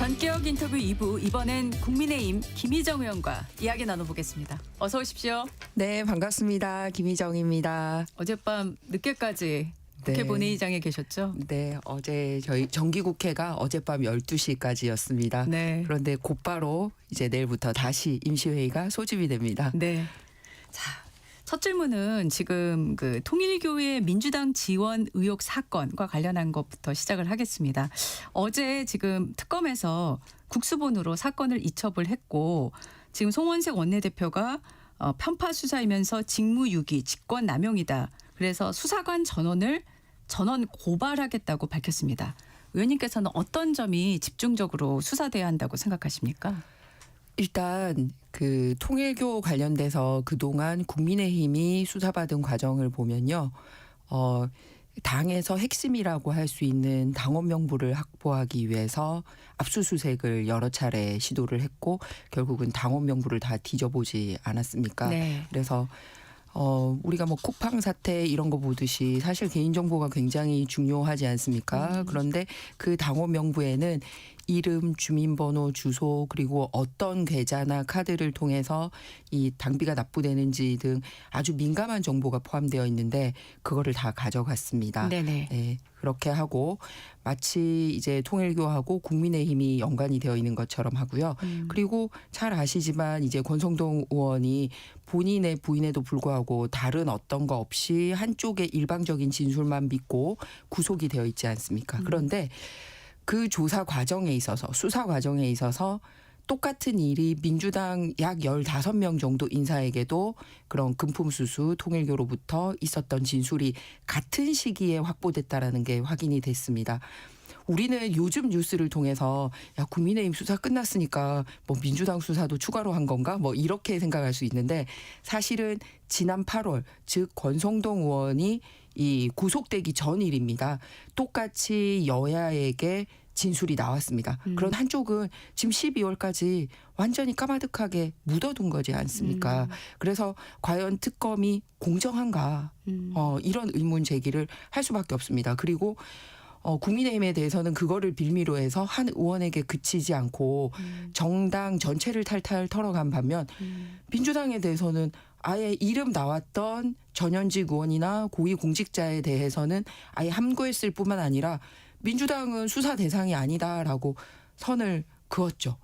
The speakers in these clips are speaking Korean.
전격 인터뷰 2부, 이번엔 국민의힘 김희정 의원과 이야기 나눠보겠습니다. 어서 오십시오. 네, 반갑습니다. 김희정입니다. 어젯밤 늦게까지 국회 네. 본회의장에 계셨죠? 네, 어제 저희 정기국회가 어젯밤 12시까지였습니다. 네. 그런데 곧바로 이제 내일부터 다시 임시회의가 소집이 됩니다. 네. 자, 첫 질문은 지금 그 통일교의 민주당 지원 의혹 사건과 관련한 것부터 시작을 하겠습니다. 어제 지금 특검에서 국수본으로 사건을 이첩을 했고, 지금 송원색 원내대표가 편파 수사이면서 직무유기, 직권남용이다. 그래서 수사관 전원 고발하겠다고 밝혔습니다. 의원님께서는 어떤 점이 집중적으로 수사돼야 한다고 생각하십니까? 일단 그 통일교 관련돼서 그동안 국민의힘이 수사받은 과정을 보면요. 당에서 핵심이라고 할 수 있는 당원 명부를 확보하기 위해서 압수수색을 여러 차례 시도를 했고 결국은 당원 명부를 다 뒤져보지 않았습니까? 네. 그래서 우리가 뭐 쿠팡 사태 이런 거 보듯이 사실 개인정보가 굉장히 중요하지 않습니까? 그런데 그 당원 명부에는 이름, 주민번호, 주소 그리고 어떤 계좌나 카드를 통해서 이 당비가 납부되는지 등 아주 민감한 정보가 포함되어 있는데 그거를 다 가져갔습니다. 네네. 네, 그렇게 하고 마치 이제 통일교하고 국민의힘이 연관이 되어 있는 것처럼 하고요. 그리고 잘 아시지만 이제 권성동 의원이 본인의 부인에도 불구하고 다른 어떤 거 없이 한쪽의 일방적인 진술만 믿고 구속이 되어 있지 않습니까? 그런데 그 조사 과정에 있어서 수사 과정에 있어서 똑같은 일이 민주당 약 15명 정도 인사에게도 그런 금품수수 통일교로부터 있었던 진술이 같은 시기에 확보됐다라는 게 확인이 됐습니다. 우리는 요즘 뉴스를 통해서 야 국민의힘 수사 끝났으니까 뭐 민주당 수사도 추가로 한 건가 뭐 이렇게 생각할 수 있는데 사실은 지난 8월 즉 권성동 의원이 이 구속되기 전 일입니다. 똑같이 여야에게 진술이 나왔습니다. 그런 한쪽은 지금 12월까지 완전히 까마득하게 묻어둔 거지 않습니까? 그래서 과연 특검이 공정한가 이런 의문 제기를 할 수밖에 없습니다. 그리고 국민의힘에 대해서는 그거를 빌미로 해서 한 의원에게 그치지 않고 정당 전체를 탈탈 털어간 반면 민주당에 대해서는 아예 이름 나왔던 전현직 의원이나 고위공직자에 대해서는 아예 함구했을 뿐만 아니라 민주당은 수사 대상이 아니다라고 선을 그었죠.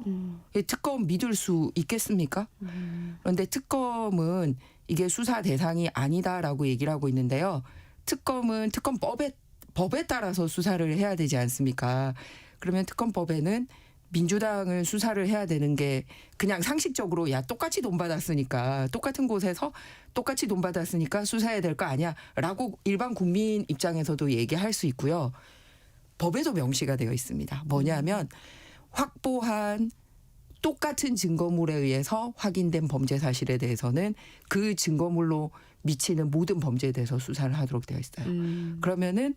특검 믿을 수 있겠습니까? 그런데 특검은 이게 수사 대상이 아니다라고 얘기를 하고 있는데요. 특검은 법에 따라서 수사를 해야 되지 않습니까? 그러면 특검법에는 민주당을 수사를 해야 되는 게 그냥 상식적으로 야 똑같이 돈 받았으니까 똑같은 곳에서 똑같이 돈 받았으니까 수사해야 될 거 아니야 라고 일반 국민 입장에서도 얘기할 수 있고요. 법에도 명시가 되어 있습니다. 뭐냐면 확보한 똑같은 증거물에 의해서 확인된 범죄 사실에 대해서는 그 증거물로 미치는 모든 범죄에 대해서 수사를 하도록 되어 있어요. 그러면은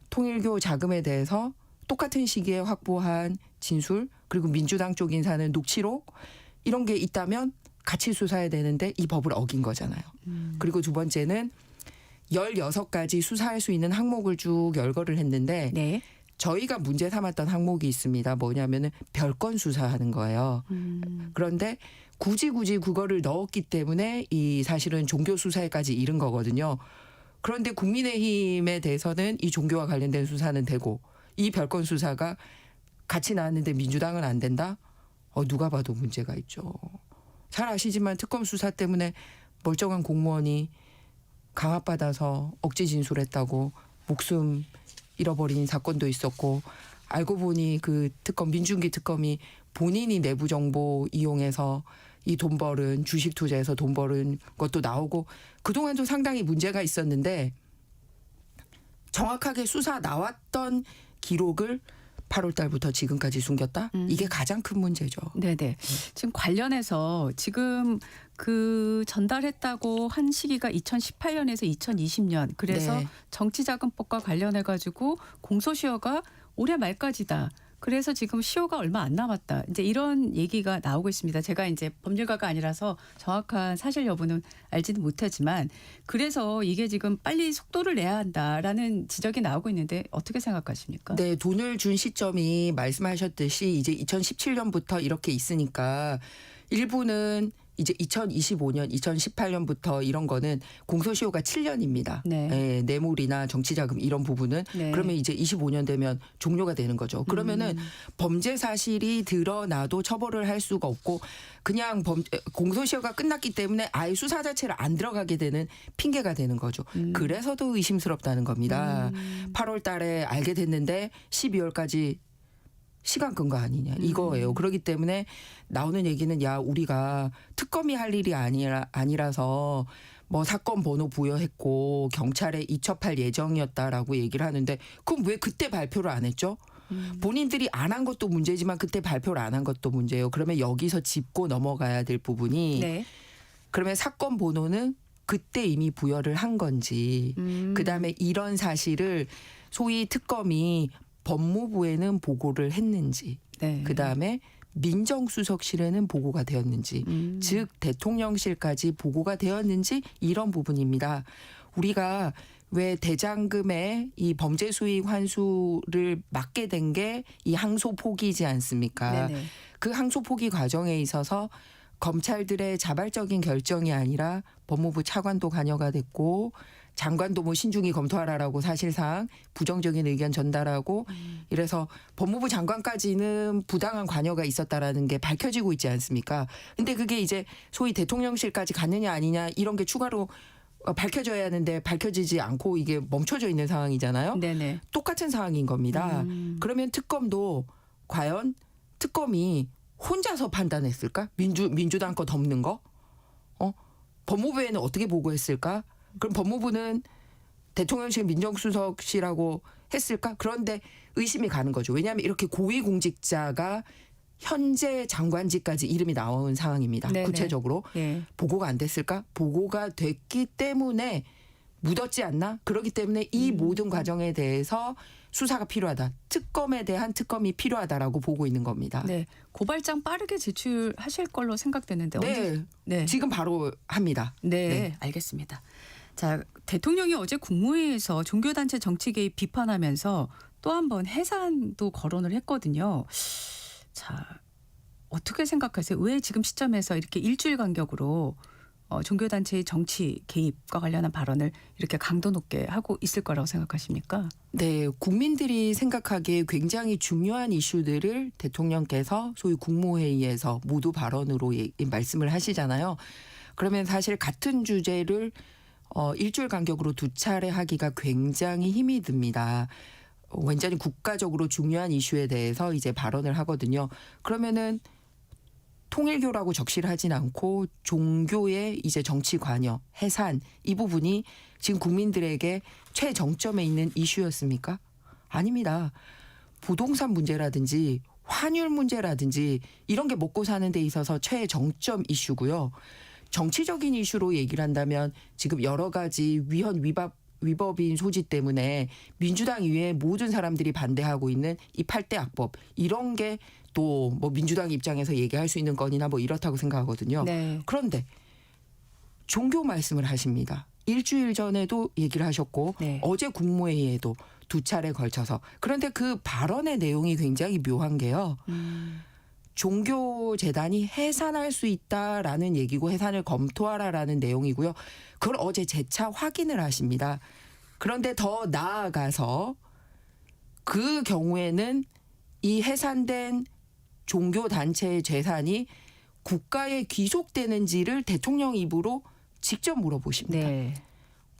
통일교 자금에 대해서 똑같은 시기에 확보한 진술 그리고 민주당 쪽 인사는 녹취록 이런 게 있다면 같이 수사해야 되는데 이 법을 어긴 거잖아요. 그리고 두 번째는 16가지 수사할 수 있는 항목을 쭉 열거를 했는데 네. 저희가 문제 삼았던 항목이 있습니다. 뭐냐면은 별건 수사하는 거예요. 그런데 굳이 그거를 넣었기 때문에 이 사실은 종교 수사에까지 이른 거거든요. 그런데 국민의힘에 대해서는 이 종교와 관련된 수사는 되고 이 별건 수사가 같이 나왔는데 민주당은 안 된다? 누가 봐도 문제가 있죠. 잘 아시지만 특검 수사 때문에 멀쩡한 공무원이 강압받아서 억지 진술했다고 목숨 잃어버린 사건도 있었고 알고 보니 그 특검 민중기 특검이 본인이 내부 정보 이용해서 이 돈 벌은 주식 투자해서 돈 벌은 것도 나오고 그동안도 상당히 문제가 있었는데 정확하게 수사 나왔던 기록을 8월 달부터 지금까지 숨겼다? 이게 가장 큰 문제죠. 네네. 지금 관련해서 지금 그 전달했다고 한 시기가 2018년에서 2020년. 그래서 네. 정치자금법과 관련해 가지고 공소시효가 올해 말까지다. 그래서 지금 시효가 얼마 안 남았다. 이제 이런 얘기가 나오고 있습니다. 제가 이제 법률가가 아니라서 정확한 사실 여부는 알지는 못하지만 그래서 이게 지금 빨리 속도를 내야 한다라는 지적이 나오고 있는데 어떻게 생각하십니까? 네, 돈을 준 시점이 말씀하셨듯이 이제 2017년부터 이렇게 있으니까 일부는 이제 2025년, 2018년부터 이런 거는 공소시효가 7년입니다. 네. 뇌물이나 정치자금 이런 부분은 네. 그러면 이제 25년 되면 종료가 되는 거죠. 그러면은 범죄 사실이 드러나도 처벌을 할 수가 없고 그냥 공소시효가 끝났기 때문에 아예 수사 자체를 안 들어가게 되는 핑계가 되는 거죠. 그래서 더 의심스럽다는 겁니다. 8월 달에 알게 됐는데 12월까지 시간 끈 거 아니냐 이거예요. 그렇기 때문에 나오는 얘기는 야 우리가 특검이 할 일이 아니라서 뭐 사건 번호 부여했고 경찰에 이첩할 예정이었다라고 얘기를 하는데 그럼 왜 그때 발표를 안 했죠? 본인들이 안 한 것도 문제지만 그때 발표를 안 한 것도 문제예요. 그러면 여기서 짚고 넘어가야 될 부분이 네. 그러면 사건 번호는 그때 이미 부여를 한 건지 그다음에 이런 사실을 소위 특검이 법무부에는 보고를 했는지 네. 그다음에 민정수석실에는 보고가 되었는지 즉 대통령실까지 보고가 되었는지 이런 부분입니다. 우리가 왜 대장금의 이 범죄 수익 환수를 막게 된 게 이 항소 포기이지 않습니까? 네네. 그 항소 포기 과정에 있어서 검찰들의 자발적인 결정이 아니라 법무부 차관도 관여가 됐고 장관도 뭐 신중히 검토하라라고 사실상 부정적인 의견 전달하고 이래서 법무부 장관까지는 부당한 관여가 있었다라는 게 밝혀지고 있지 않습니까? 근데 그게 이제 소위 대통령실까지 갔느냐 아니냐 이런 게 추가로 밝혀져야 하는데 밝혀지지 않고 이게 멈춰져 있는 상황이잖아요. 네네. 똑같은 상황인 겁니다. 그러면 특검도 과연 특검이 혼자서 판단했을까? 민주당 거 덮는 거? 법무부에는 어떻게 보고했을까? 그럼 법무부는 대통령실 민정수석실하고 했을까? 그런데 의심이 가는 거죠. 왜냐하면 이렇게 고위공직자가 현재 장관직까지 이름이 나온 상황입니다. 네네. 구체적으로. 예. 보고가 안 됐을까? 보고가 됐기 때문에 묻었지 않나? 그렇기 때문에 이 모든 과정에 대해서 수사가 필요하다. 특검에 대한 특검이 필요하다라고 보고 있는 겁니다. 네. 고발장 빠르게 제출하실 걸로 생각되는데 언제? 네. 네. 지금 바로 합니다. 네, 네. 알겠습니다. 자, 대통령이 어제 국무회의에서 종교단체 정치 개입 비판하면서 또 한 번 해산도 거론을 했거든요. 자, 어떻게 생각하세요? 왜 지금 시점에서 이렇게 일주일 간격으로 종교단체의 정치 개입과 관련한 발언을 이렇게 강도 높게 하고 있을 거라고 생각하십니까? 네, 국민들이 생각하기에 굉장히 중요한 이슈들을 대통령께서 소위 국무회의에서 모두 발언으로 말씀을 하시잖아요. 그러면 사실 같은 주제를 일주일 간격으로 두 차례 하기가 굉장히 힘이 듭니다. 완전히 국가적으로 중요한 이슈에 대해서 이제 발언을 하거든요. 그러면은 통일교라고 적시를 하진 않고 종교의 이제 정치 관여, 해산 이 부분이 지금 국민들에게 최정점에 있는 이슈였습니까? 아닙니다. 부동산 문제라든지 환율 문제라든지 이런 게 먹고 사는 데 있어서 최정점 이슈고요. 정치적인 이슈로 얘기를 한다면 지금 여러 가지 위법인 소지 때문에 민주당 이외에 모든 사람들이 반대하고 있는 이 8대 악법 이런 게 또 뭐 민주당 입장에서 얘기할 수 있는 건이나 뭐 이렇다고 생각하거든요. 네. 그런데 종교 말씀을 하십니다. 일주일 전에도 얘기를 하셨고 네. 어제 국무회의에도 두 차례 걸쳐서 그런데 그 발언의 내용이 굉장히 묘한 게요. 종교재단이 해산할 수 있다라는 얘기고 해산을 검토하라라는 내용이고요. 그걸 어제 재차 확인을 하십니다. 그런데 더 나아가서 그 경우에는 이 해산된 종교단체의 재산이 국가에 귀속되는지를 대통령 입으로 직접 물어보십니다. 네.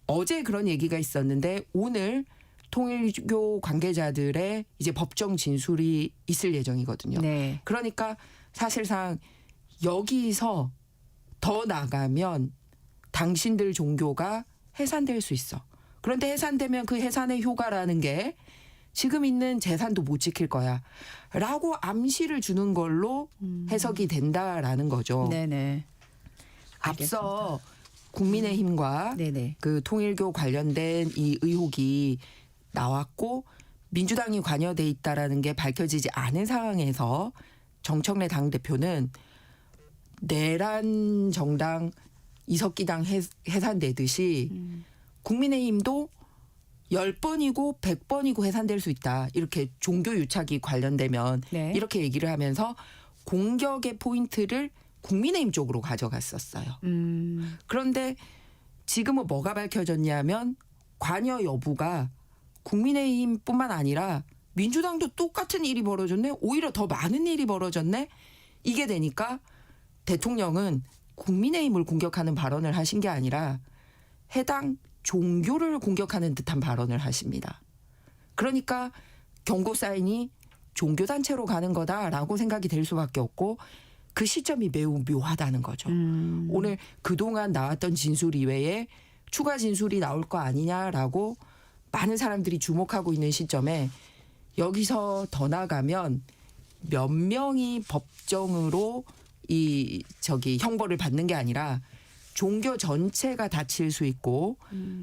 어제 그런 얘기가 있었는데 오늘 통일교 관계자들의 이제 법정 진술이 있을 예정이거든요. 네. 그러니까 사실상 여기서 더 나가면 당신들 종교가 해산될 수 있어. 그런데 해산되면 그 해산의 효과라는 게 지금 있는 재산도 못 지킬 거야. 라고 암시를 주는 걸로 해석이 된다라는 거죠. 네네. 앞서 국민의힘과 네네. 그 통일교 관련된 이 의혹이 나왔고 민주당이 관여돼 있다라는 게 밝혀지지 않은 상황에서 정청래 당대표는 내란 정당 이석기당 해산되듯이 국민의힘도 10번이고 100번이고 해산될 수 있다. 이렇게 종교 유착이 관련되면 네. 이렇게 얘기를 하면서 공격의 포인트를 국민의힘 쪽으로 가져갔었어요. 그런데 지금은 뭐가 밝혀졌냐면 관여 여부가 국민의힘뿐만 아니라 민주당도 똑같은 일이 벌어졌네. 오히려 더 많은 일이 벌어졌네. 이게 되니까 대통령은 국민의힘을 공격하는 발언을 하신 게 아니라 해당 종교를 공격하는 듯한 발언을 하십니다. 그러니까 경고 사인이 종교단체로 가는 거다라고 생각이 될 수밖에 없고 그 시점이 매우 묘하다는 거죠. 오늘 그동안 나왔던 진술 이외에 추가 진술이 나올 거 아니냐라고 많은 사람들이 주목하고 있는 시점에 여기서 더 나가면 몇 명이 법정으로 형벌을 받는 게 아니라 종교 전체가 다칠 수 있고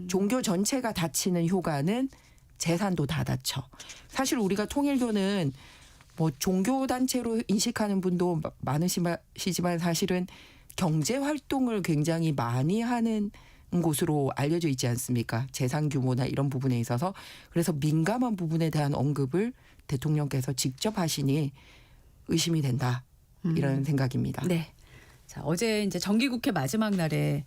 종교 전체가 다치는 효과는 재산도 다 다쳐. 사실 우리가 통일교는 뭐 종교 단체로 인식하는 분도 많으시지만 사실은 경제 활동을 굉장히 많이 하는 곳으로 알려져 있지 않습니까? 재산 규모나 이런 부분에 있어서. 그래서 민감한 부분에 대한 언급을 대통령께서 직접 하시니 의심이 된다. 이런 생각입니다. 네. 자, 어제 이제 정기국회 마지막 날에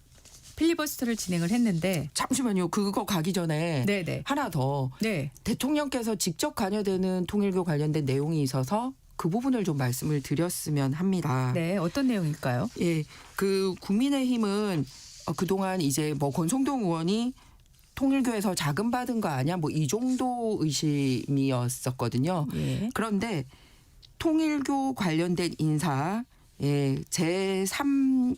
필리버스터를 진행을 했는데 잠시만요. 그거 가기 전에 네네. 하나 더. 네. 대통령께서 직접 관여되는 통일교 관련된 내용이 있어서 그 부분을 좀 말씀을 드렸으면 합니다. 네. 어떤 내용일까요? 예, 그 국민의힘은 그동안 이제 뭐 권성동 의원이 통일교에서 자금 받은 거 아니야? 뭐 이 정도 의심이었었거든요. 예. 그런데 통일교 관련된 인사 제3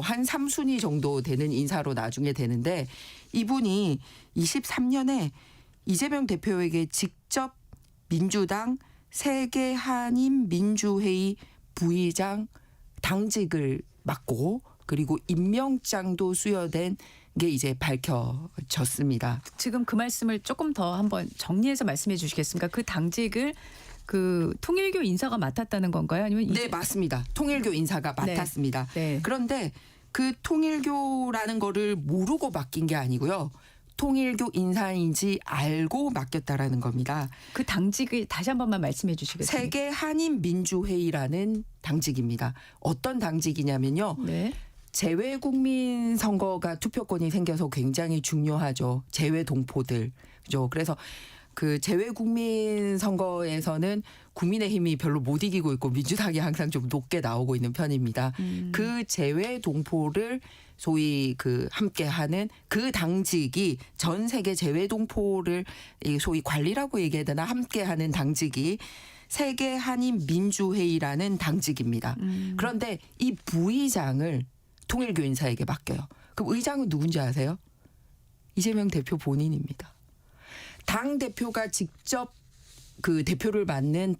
한 3순위 정도 되는 인사로 나중에 되는데 이분이 23년에 이재명 대표에게 직접 민주당 세계 한인 민주회의 부의장 당직을 맡고 그리고 임명장도 수여된 게 이제 밝혀졌습니다. 지금 그 말씀을 조금 더 한번 정리해서 말씀해 주시겠습니까? 그 당직을 그 통일교 인사가 맡았다는 건가요? 아니면 네, 맞습니다. 통일교 인사가 맡았습니다. 네. 그런데 그 통일교라는 거를 모르고 맡긴 게 아니고요. 통일교 인사인지 알고 맡겼다라는 겁니다. 그 당직을 다시 한 번만 말씀해 주시겠습니까? 세계 한인 민주회의라는 당직입니다. 어떤 당직이냐면요. 네. 재외국민 선거가 투표권이 생겨서 굉장히 중요하죠. 재외 동포들. 그죠? 그래서 그 재외국민 선거에서는 국민의힘이 별로 못 이기고 있고 민주당이 항상 좀 높게 나오고 있는 편입니다. 그 재외 동포를 소위 함께하는 그 당직이 전 세계 재외 동포를 소위 관리라고 얘기해야 되나 함께하는 당직이 세계 한인 민주회의라는 당직입니다. 그런데 이 부의장을 통일교 인사에게 맡겨요. 그럼 의장은 누군지 아세요? 이재명 대표 본인입니다. 당 대표가 직접 그 대표를 맡는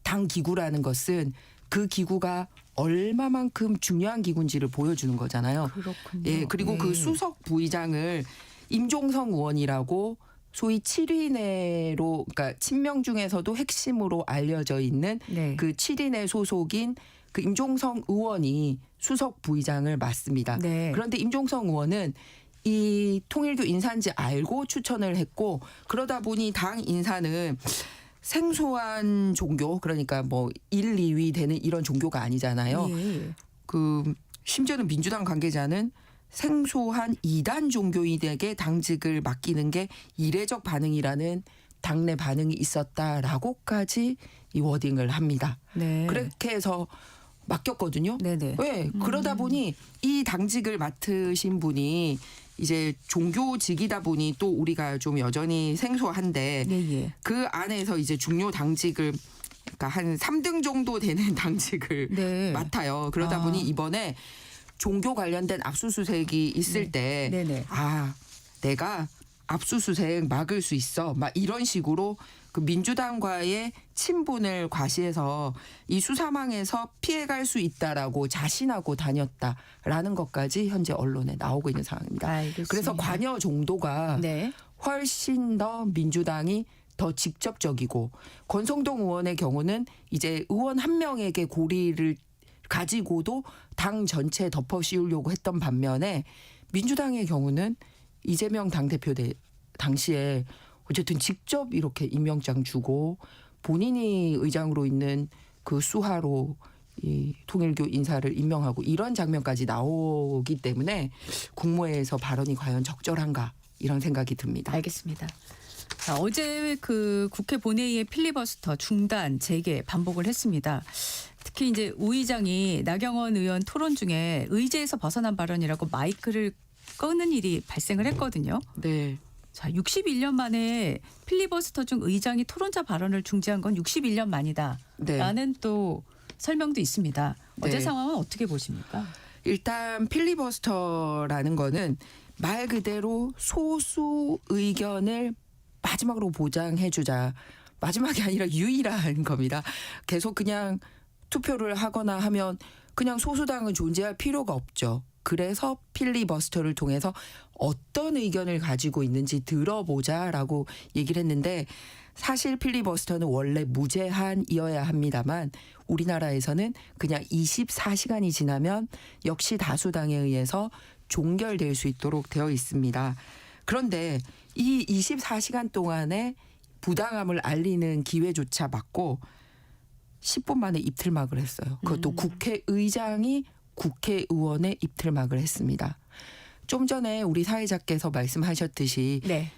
당 기구라는 것은 그 기구가 얼마만큼 중요한 기구인지를 보여주는 거잖아요. 그렇군요. 예, 그리고 그 수석 부의장을 임종성 의원이라고 소위 7인회로 그러니까 친명 중에서도 핵심으로 알려져 있는 네. 그 7인회 소속인 그 임종성 의원이 수석 부의장을 맡습니다. 네. 그런데 임종성 의원은 이 통일교 인사인지 알고 추천을 했고 그러다 보니 당 인사는 생소한 종교 그러니까 뭐 1, 2위 되는 이런 종교가 아니잖아요. 예. 심지어는 민주당 관계자는 생소한 이단 종교인에게 당직을 맡기는 게 이례적 반응이라는 당내 반응이 있었다라고까지 이 워딩을 합니다. 네. 그렇게 해서 맡겼거든요. 네네. 왜? 그러다 보니 이 당직을 맡으신 분이 이제 종교직이다 보니 또 우리가 좀 여전히 생소한데 예. 그 안에서 이제 중요 당직을 그러니까 한 3등 정도 되는 당직을 네. 맡아요. 그러다 보니 이번에 종교 관련된 압수수색이 있을 때 네네. 내가 압수수색 막을 수 있어. 막 이런 식으로 그 민주당과의 친분을 과시해서 이 수사망에서 피해갈 수 있다라고 자신하고 다녔다라는 것까지 현재 언론에 나오고 있는 상황입니다. 알겠습니다. 그래서 관여 정도가 네. 훨씬 더 민주당이 더 직접적이고 권성동 의원의 경우는 이제 의원 한 명에게 고리를 가지고도 당 전체에 덮어 씌우려고 했던 반면에 민주당의 경우는 이재명 당대표 당시에 어쨌든 직접 이렇게 임명장 주고 본인이 의장으로 있는 그 수하로 이 통일교 인사를 임명하고 이런 장면까지 나오기 때문에 국무회에서 발언이 과연 적절한가 이런 생각이 듭니다. 알겠습니다. 자, 어제 그 국회 본회의의 필리버스터 중단, 재개 반복을 했습니다. 특히 이제 우 의장이 나경원 의원 토론 중에 의제에서 벗어난 발언이라고 마이크를 끄는 일이 발생을 했거든요. 네. 자, 61년 만에 필리버스터 중 의장이 토론자 발언을 중지한 건 61년 만이다. 네. 라는 또 설명도 있습니다. 어제 네. 상황은 어떻게 보십니까? 일단 필리버스터라는 거는 말 그대로 소수 의견을 마지막으로 보장해주자. 마지막이 아니라 유일한 겁니다. 계속 그냥 투표를 하거나 하면 그냥 소수당은 존재할 필요가 없죠. 그래서 필리버스터를 통해서 어떤 의견을 가지고 있는지 들어보자라고 얘기를 했는데 사실 필리버스터는 원래 무제한이어야 합니다만 우리나라에서는 그냥 24시간이 지나면 역시 다수당에 의해서 종결될 수 있도록 되어 있습니다. 그런데 이 24시간 동안에 부당함을 알리는 기회조차 맞고 10분 만에 입틀막을 했어요. 그것도 국회의장이 국회의원의 입틀막을 했습니다. 좀 전에 우리 사회자께서 말씀하셨듯이 네.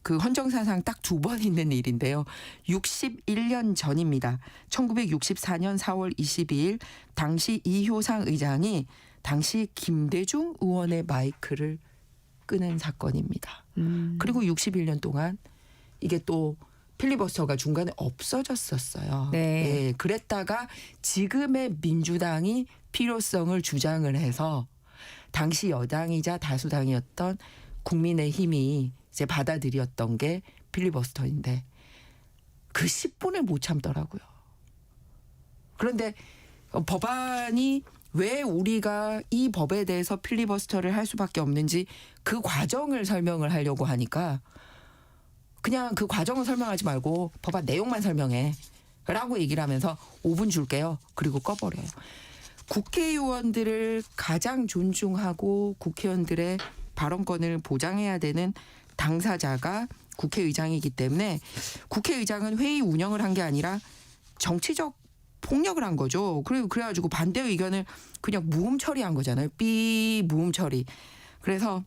그 헌정사상 딱 2번 있는 일인데요. 61년 전입니다. 1964년 4월 22일 당시 이효상 의장이 당시 김대중 의원의 마이크를 끄는 사건입니다. 그리고 61년 동안 이게 또 필리버스터가 중간에 없어졌었어요. 네. 예, 그랬다가 지금의 민주당이 필요성을 주장을 해서 당시 여당이자 다수당이었던 국민의힘이 이제 받아들였던 게 필리버스터인데 그 10분을 못 참더라고요. 그런데 법안이 왜 우리가 이 법에 대해서 필리버스터를 할 수밖에 없는지 그 과정을 설명을 하려고 하니까 그냥 그 과정을 설명하지 말고 법안 내용만 설명해 라고 얘기를 하면서 5분 줄게요. 그리고 꺼버려요. 국회의원들을 가장 존중하고 국회의원들의 발언권을 보장해야 되는 당사자가 국회의장이기 때문에 국회의장은 회의 운영을 한 게 아니라 정치적 폭력을 한 거죠. 그래가지고 반대 의견을 그냥 무음 처리한 거잖아요. 무음 처리. 그래서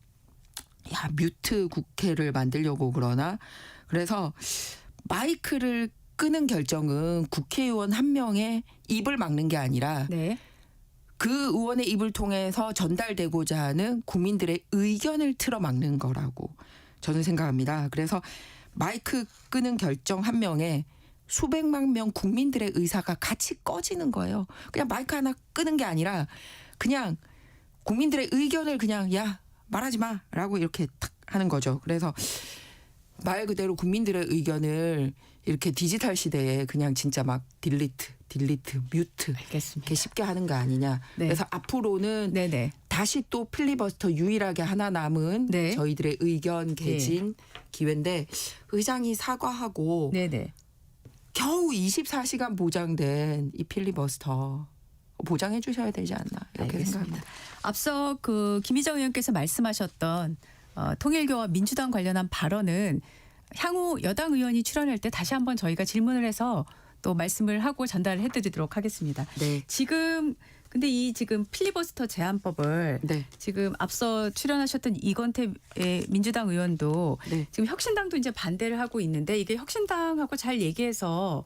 뮤트 국회를 만들려고 그러나 그래서 마이크를 끄는 결정은 국회의원 한 명의 입을 막는 게 아니라 네. 그 의원의 입을 통해서 전달되고자 하는 국민들의 의견을 틀어막는 거라고 저는 생각합니다. 그래서 마이크 끄는 결정 한 명에 수백만 명 국민들의 의사가 같이 꺼지는 거예요. 그냥 마이크 하나 끄는 게 아니라 그냥 국민들의 의견을 그냥 야 말하지 마라고 이렇게 탁 하는 거죠. 그래서 말 그대로 국민들의 의견을 이렇게 디지털 시대에 그냥 진짜 막 딜리트, 뮤트 알겠습니다. 이렇게 쉽게 하는 거 아니냐. 네. 그래서 앞으로는 네네. 다시 또 필리버스터 유일하게 하나 남은 네. 저희들의 의견 개진 기회인데 의장이 사과하고 네네. 겨우 24시간 보장된 이 필리버스터 보장해 주셔야 되지 않나 이렇게 알겠습니다. 생각합니다. 앞서 그 김희정 의원께서 말씀하셨던 통일교와 민주당 관련한 발언은 향후 여당 의원이 출연할 때 다시 한번 저희가 질문을 해서 또 말씀을 하고 전달을 해드리도록 하겠습니다. 네. 지금 근데 이 지금 필리버스터 제한법을 네. 지금 앞서 출연하셨던 이건태 민주당 의원도 네. 지금 혁신당도 이제 반대를 하고 있는데 이게 혁신당하고 잘 얘기해서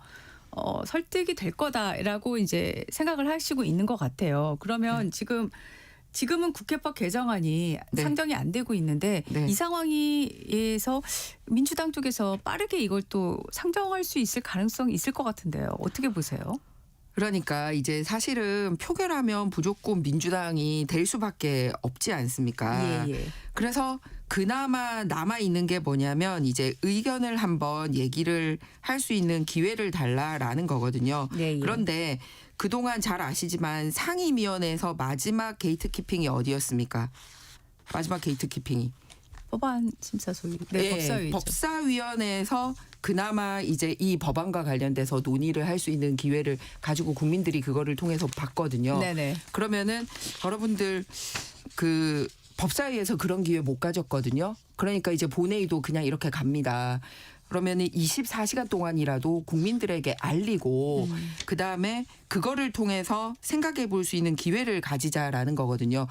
설득이 될 거다라고 이제 생각을 하시고 있는 것 같아요. 그러면 지금은 국회법 개정안이 네. 상정이 안 되고 있는데 네. 이 상황에서 민주당 쪽에서 빠르게 이걸 또 상정할 수 있을 가능성이 있을 것 같은데요. 어떻게 보세요? 그러니까 이제 사실은 표결하면 무조건 민주당이 될 수밖에 없지 않습니까? 예. 그래서 그나마 남아 있는 게 뭐냐면 이제 의견을 한번 얘기를 할 수 있는 기회를 달라라는 거거든요. 예. 그런데 그동안 잘 아시지만 상임위원회에서 마지막 게이트키핑이 어디였습니까? 마지막 게이트키핑이. 법안 심사 소위. 네, 법사위죠. 법사위원회에서 그나마 이제 이 법안과 관련돼서 논의를 할 수 있는 기회를 가지고 국민들이 그거를 통해서 봤거든요. 네네. 그러면은 여러분들 그 법사위에서 그런 기회 못 가졌거든요. 그러니까 이제 본회의도 그냥 이렇게 갑니다. 그러면은 24시간 동안이라도 국민들에게 알리고 그다음에 그거를 통해서 생각해 볼 수 있는 기회를 가지자라는 거거든요.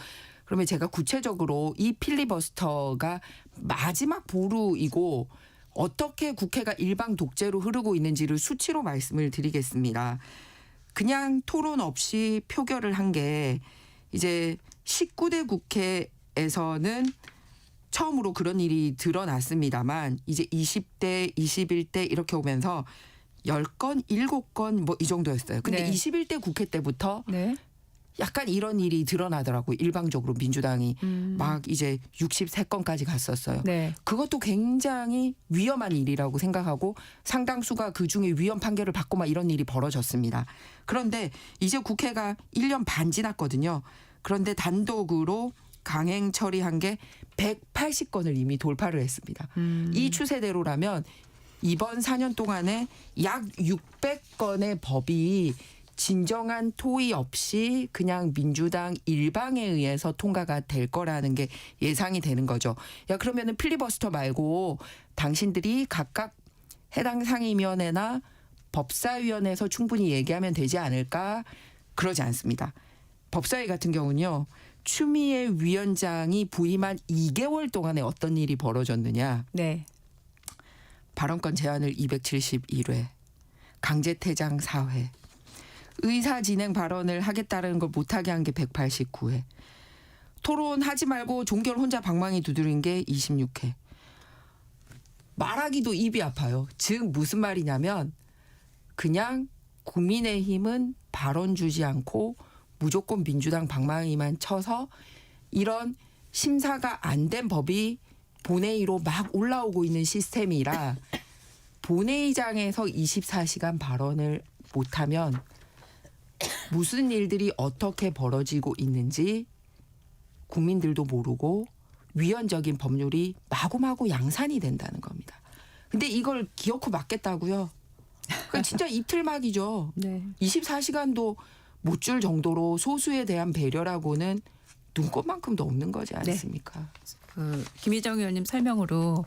그러면 제가 구체적으로 이 필리버스터가 마지막 보루이고 어떻게 국회가 일방 독재로 흐르고 있는지를 수치로 말씀을 드리겠습니다. 그냥 토론 없이 표결을 한 게 이제 19대 국회에서는 처음으로 그런 일이 드러났습니다만 이제 20대, 21대 이렇게 오면서 10건, 7건 뭐 이 정도였어요. 근데 네. 21대 국회 때부터 네. 약간 이런 일이 드러나더라고요. 일방적으로 민주당이 막 이제 63건까지 갔었어요. 네. 그것도 굉장히 위험한 일이라고 생각하고 상당수가 그중에 위헌 판결을 받고 막 이런 일이 벌어졌습니다. 그런데 이제 국회가 1년 반 지났거든요. 그런데 단독으로 강행 처리한 게 180건을 이미 돌파를 했습니다. 이 추세대로라면 이번 4년 동안에 약 600건의 법이 진정한 토의 없이 그냥 민주당 일방에 의해서 통과가 될 거라는 게 예상이 되는 거죠. 야, 그러면은 필리버스터 말고 당신들이 각각 해당 상임위원회나 법사위원회에서 충분히 얘기하면 되지 않을까? 그러지 않습니다. 법사위 같은 경우는요. 추미애 위원장이 부임한 2개월 동안에 어떤 일이 벌어졌느냐. 네. 발언권 제한을 271회, 강제퇴장 4회, 의사 진행 발언을 하겠다는 걸 못하게 한 게 189회, 토론하지 말고 종결 혼자 방망이 두드린 게 26회. 말하기도 입이 아파요. 즉 무슨 말이냐면 그냥 국민의힘은 발언 주지 않고 무조건 민주당 방망이만 쳐서 이런 심사가 안 된 법이 본회의로 막 올라오고 있는 시스템이라 본회의장에서 24시간 발언을 못하면 무슨 일들이 어떻게 벌어지고 있는지 국민들도 모르고 위헌적인 법률이 마구마구 양산이 된다는 겁니다. 근데 이걸 기어코 막겠다고요? 그러니까 진짜 이틀막이죠. 네. 24시간도 못 줄 정도로 소수에 대한 배려라고는 눈꼽만큼도 없는 거지 않습니까? 그 김희정 의원님 설명으로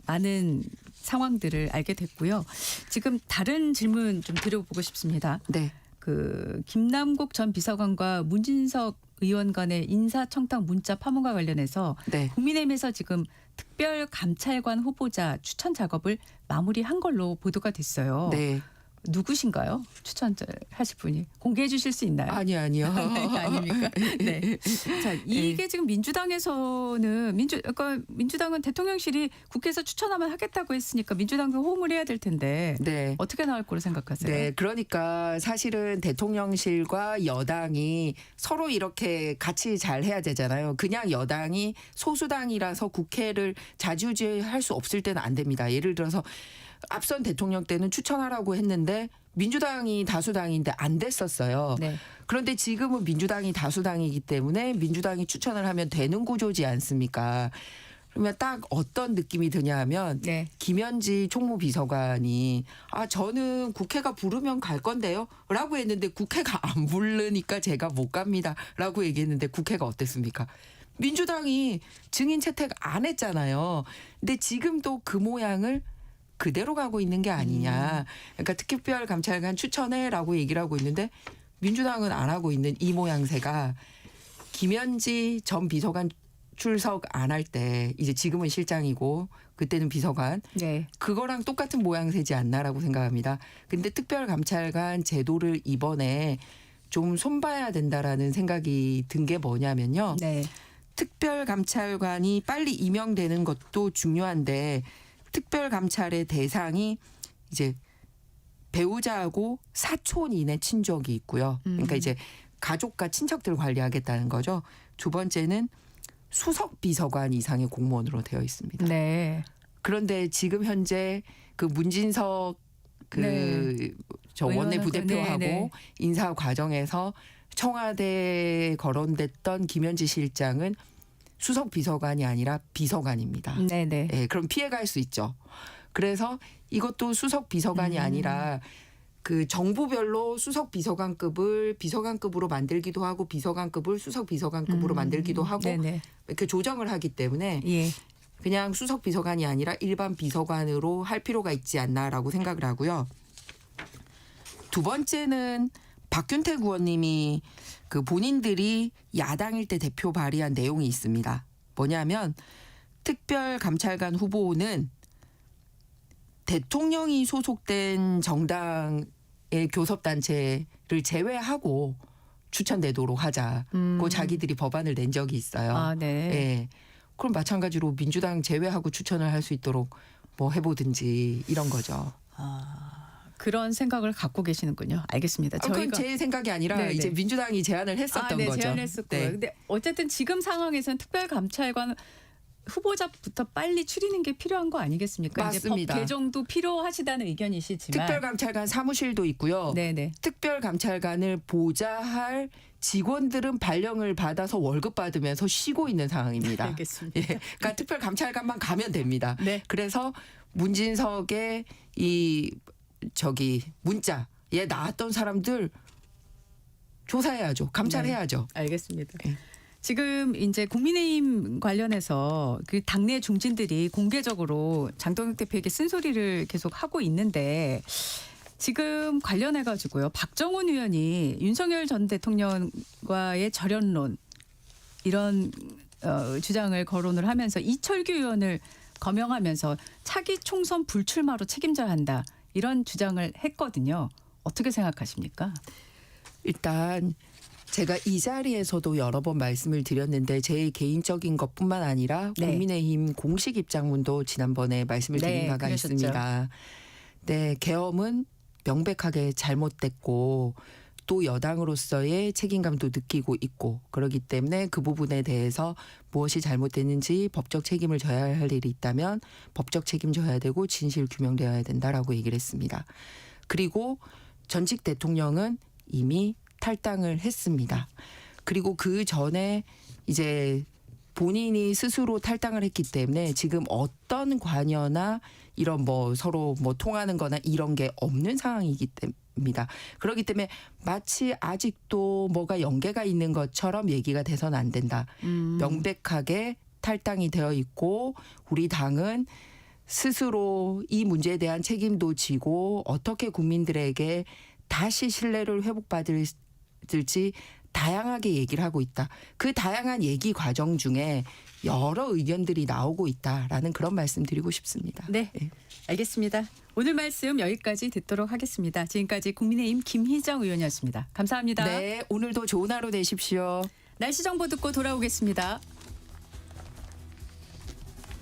많은 상황들을 알게 됐고요. 지금 다른 질문 좀 드려보고 싶습니다. 네. 그 김남국 전 비서관과 문진석 의원 간의 인사청탁 문자 파문과 관련해서 네. 국민의힘에서 지금 특별감찰관 후보자 추천 작업을 마무리한 걸로 보도가 됐어요. 네. 누구신가요? 추천하실 분이 공개해 주실 수 있나요? 아니요. 네, 아닙니까? 네. 자, 이게 지금 민주당에서는 그러니까 민주당은 대통령실이 국회에서 추천하면 하겠다고 했으니까 민주당도 호응을 해야 될 텐데 네. 어떻게 나올 거로 생각하세요? 네, 그러니까 사실은 대통령실과 여당이 서로 이렇게 같이 잘 해야 되잖아요. 그냥 여당이 소수당이라서 국회를 자주지할 수 없을 때는 안 됩니다. 예를 들어서 앞선 대통령 때는 추천하라고 했는데 민주당이 다수당인데 안 됐었어요. 네. 그런데 지금은 민주당이 다수당이기 때문에 민주당이 추천을 하면 되는 구조지 않습니까? 그러면 딱 어떤 느낌이 드냐 하면 네. 김현지 총무비서관이 저는 국회가 부르면 갈 건데요 라고 했는데 국회가 안 부르니까 제가 못 갑니다 라고 얘기했는데 국회가 어땠습니까? 민주당이 증인 채택 안 했잖아요. 근데 지금도 그 모양을 그대로 가고 있는 게 아니냐. 그러니까 특별감찰관 추천해라고 얘기를 하고 있는데 민주당은 안 하고 있는 이 모양새가 김현지 전 비서관 출석 안 할 때 이제 지금은 실장이고 그때는 비서관 네. 그거랑 똑같은 모양새지 않나라고 생각합니다. 근데 특별감찰관 제도를 이번에 좀 손봐야 된다라는 생각이 든 게 뭐냐면요. 네. 특별감찰관이 빨리 임명되는 것도 중요한데 특별감찰의 대상이 이제 배우자하고 사촌인의 친족이 있고요. 그러니까 이제 가족과 친척들 관리하겠다는 거죠. 두 번째는 수석 비서관 이상의 공무원으로 되어 있습니다. 네. 그런데 지금 현재 그 문진석 저 원내 부대표하고 네. 인사 과정에서 청와대에 거론됐던 김현지 실장은 수석 비서관이 아니라 비서관입니다. 네네. 예, 그럼 피해갈 수 있죠. 그래서 이것도 수석 비서관이 아니라 그 정부별로 수석 비서관급으로 만들기도 하고 비서관급을 수석 비서관급으로 만들기도 하고 네네. 이렇게 조정을 하기 때문에 예. 그냥 수석 비서관이 아니라 일반 비서관으로 할 필요가 있지 않나라고 생각을 하고요. 두 번째는 박균택 의원님이 그 본인들이 야당일 때 대표 발의한 내용이 있습니다. 뭐냐면 특별감찰관 후보는 대통령이 소속된 정당의 교섭단체를 제외하고 추천되도록 하자고 자기들이 법안을 낸 적이 있어요. 아, 네. 예. 그럼 마찬가지로 민주당 제외하고 추천을 할 수 있도록 뭐 해보든지 이런 거죠. 그런 생각을 갖고 계시는군요. 알겠습니다. 그건 제 생각이 아니라 네네. 이제 민주당이 제안을 했었던 네, 거죠. 제안했었고요. 네. 근데 어쨌든 지금 상황에서는 특별감찰관 후보자부터 빨리 추리는 게 필요한 거 아니겠습니까? 맞습니다. 이제 법 개정도 필요하시다는 의견이시지만. 특별감찰관 사무실도 있고요. 네네. 특별감찰관을 보좌할 직원들은 발령을 받아서 월급 받으면서 쉬고 있는 상황입니다. 알겠습니다. 예, 그러니까 특별감찰관만 가면 됩니다. 네. 그래서 문진석의 이 문자에 나왔던 사람들 조사해야죠. 감찰해야죠. 알겠습니다. 네. 지금 이제 국민의힘 관련해서 그 당내 중진들이 공개적으로 장동혁 대표에게 쓴소리를 계속 하고 있는데 지금 관련해 가지고요. 박정훈 의원이 윤석열 전 대통령과의 절연론 이런 주장을 거론을 하면서 이철규 의원을 거명하면서 차기 총선 불출마로 책임져야 한다. 이런 주장을 했거든요. 어떻게 생각하십니까? 일단 제가 이 자리에서도 여러 번 말씀을 드렸는데 제 개인적인 것뿐만 아니라 네. 국민의힘 공식 입장문도 지난번에 말씀을 드린 네, 바가 그러셨죠. 있습니다. 네, 계엄은 명백하게 잘못됐고 또 여당으로서의 책임감도 느끼고 있고 그렇기 때문에 그 부분에 대해서 무엇이 잘못됐는지 법적 책임을 져야 할 일이 있다면 법적 책임져야 되고 진실 규명되어야 된다라고 얘기를 했습니다. 그리고 전직 대통령은 이미 탈당을 했습니다. 그리고 그 전에 이제 본인이 스스로 탈당을 했기 때문에 지금 어떤 관여나 이런 뭐 서로 뭐 통하는 거나 이런 게 없는 상황이기 때문입니다. 그렇기 때문에 마치 아직도 뭐가 연계가 있는 것처럼 얘기가 돼서는 안 된다. 명백하게 탈당이 되어 있고 우리 당은 스스로 이 문제에 대한 책임도 지고 어떻게 국민들에게 다시 신뢰를 회복받을지 다양하게 얘기를 하고 있다. 그 다양한 얘기 과정 중에 여러 의견들이 나오고 있다라는 그런 말씀 드리고 싶습니다. 네, 알겠습니다. 오늘 말씀 여기까지 듣도록 하겠습니다. 지금까지 국민의힘 김희정 의원이었습니다. 감사합니다. 네, 오늘도 좋은 하루 되십시오. 날씨 정보 듣고 돌아오겠습니다.